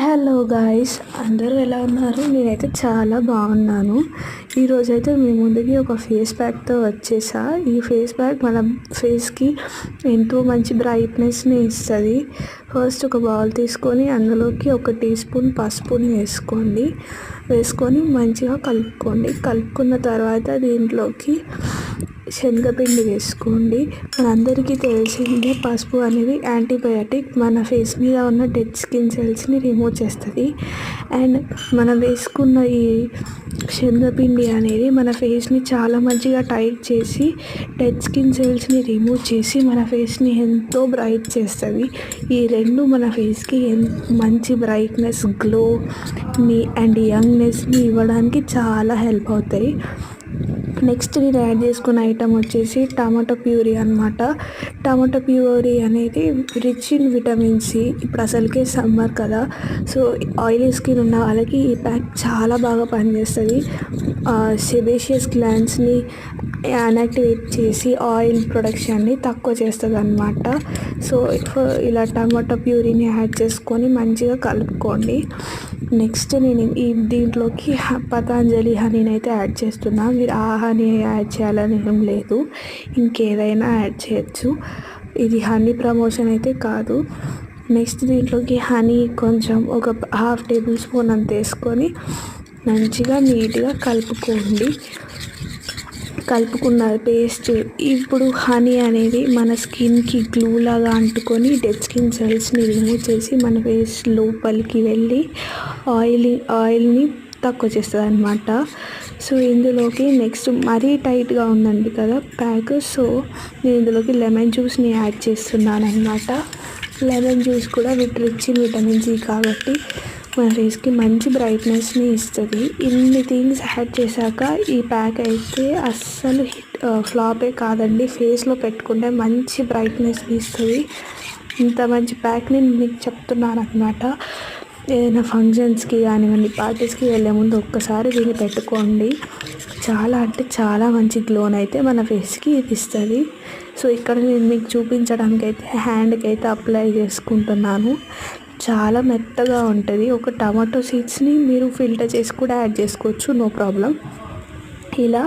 Hello guys, అందరూ ఎలా ఉన్నారు? నేనైతే చాలా బాగున్నాను. ఈరోజైతే మీ ముందుకి ఒక ఫేస్ ప్యాక్తో వచ్చేసా. ఈ ఫేస్ ప్యాక్ మన ఫేస్కి ఎంతో మంచి బ్రైట్నెస్ని ఇస్తుంది. ఫస్ట్ ఒక బౌల్ తీసుకొని అందులోకి 1 టీ స్పూన్ పసుపుని వేసుకొని మంచిగా కలుపుకున్న తర్వాత దీంట్లోకి శనగపిండి వేసుకోండి. మనందరికీ తెలిసిందే పసుపు అనేది యాంటీబయాటిక్. మన ఫేస్ మీద ఉన్న డెడ్ స్కిన్ సెల్స్ని రిమూవ్ చేస్తుంది. అండ్ మనం వేసుకున్న ఈ శనగపిండి అనేది మన ఫేస్ని చాలా మంచిగా టైట్ చేసి డెడ్ స్కిన్ సెల్స్ని రిమూవ్ చేసి మన ఫేస్ని ఎంతో బ్రైట్ చేస్తుంది. ఈ రెండు మన ఫేస్కి మంచి బ్రైట్నెస్, గ్లోని అండ్ యంగ్నెస్ని ఇవ్వడానికి చాలా హెల్ప్ అవుతాయి. నెక్స్ట్ నేను యాడ్ చేసుకున్న ఐటమ్ వచ్చేసి టమాటో ప్యూరీ అనమాట. టమాటో ప్యూరీ అనేది రిచ్ ఇన్ విటమిన్ సి. ఇప్పుడు అసలుకే సమ్మర్ కదా, సో ఆయిలీ స్కిన్ ఉన్న వాళ్ళకి ఈ ప్యాక్ చాలా బాగా పనిచేస్తుంది. సెబేషియస్ గ్లాండ్స్ని యాక్టివేట్ చేసి ఆయిల్ ప్రొడక్షన్ని తక్కువ చేస్తుంది అనమాట. సో ఇలా టమాటో ప్యూరీని యాడ్ చేసుకొని మంచిగా కలుపుకోండి. నెక్స్ట్ నేను దీంట్లోకి పతంజలి హనీని అయితే యాడ్ చేస్తున్నా. మీరు ఆ హనీ యాడ్ చేయాలని ఏం లేదు, ఇంకేదైనా యాడ్ చేయొచ్చు. ఇది హనీ ప్రమోషన్ అయితే కాదు. నెక్స్ట్ దీంట్లోకి హనీ కొంచెం ఒక 1/2 టేబుల్ స్పూన్ అంత వేసుకొని మంచిగా నీట్గా కలుపుకున్న పేస్ట్. ఇప్పుడు హనీ అనేది మన స్కిన్కి గ్లూ లాగా అంటుకొని డెడ్ స్కిన్ సెల్స్ని రిమూవ్ చేసి మన ఫేస్ లోపలికి వెళ్ళి ఆయిల్ని తక్కువ చేస్తుంది అనమాట. సో ఇందులోకి నెక్స్ట్ మరీ టైట్గా ఉందండి కదా ప్యాక్, సో నేను ఇందులోకి లెమన్ జ్యూస్ని యాడ్ చేస్తున్నాను అనమాట. లెమన్ జ్యూస్ కూడా రిచ్ ఇన్ విటమిన్ సి కాబట్టి మన ఫేస్కి మంచి బ్రైట్నెస్ని ఇస్తుంది. ఇన్ని థింగ్స్ యాడ్ చేశాక ఈ ప్యాక్ అయితే అస్సలు ఫ్లాపే కాదండి. ఫేస్లో పెట్టుకుంటే మంచి బ్రైట్నెస్ని ఇస్తుంది. ఇంత మంచి ప్యాక్ని మీకు చెప్తున్నాను అనమాట. ఏదైనా ఫంక్షన్స్కి కానివ్వండి, పార్టీస్కి వెళ్ళే ముందు ఒక్కసారి దీన్ని పెట్టుకోండి. చాలా అంటే చాలా మంచి గ్లోని అయితే మన ఫేస్కి ఇది ఇస్తుంది. సో ఇక్కడ నేను మీకు చూపించడానికి అయితే హ్యాండ్కి అయితే అప్లై చేసుకుంటున్నాను. చాలా మెత్తగా ఉంటుంది. ఒక టమాటో సీడ్స్ని మీరు ఫిల్టర్ చేసి కూడా యాడ్ చేసుకోవచ్చు, నో ప్రాబ్లం. ఇలా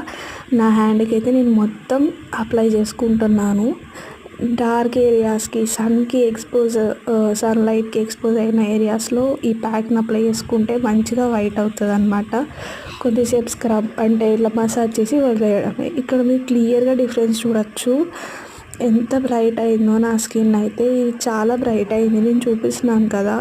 నా హ్యాండ్కి అయితే నేను మొత్తం అప్లై చేసుకుంటున్నాను. డార్క్ ఏరియాస్కి, సన్లైట్కి ఎక్స్పోజ్ అయిన ఏరియాస్లో ఈ ప్యాక్ని అప్లై చేసుకుంటే మంచిగా వైట్ అవుతుంది అనమాట. కొద్దిసేపు స్క్రబ్ అంటే ఇలా మసాజ్ చేసి వదిలేయడమే. ఇక్కడ మీరు క్లియర్గా డిఫరెన్స్ చూడొచ్చు ఎంత బ్రైట్ అయిందో నా స్కిన్ అయితే. ఇది చాలా బ్రైట్ అయింది, నేను చూపిస్తున్నాను కదా.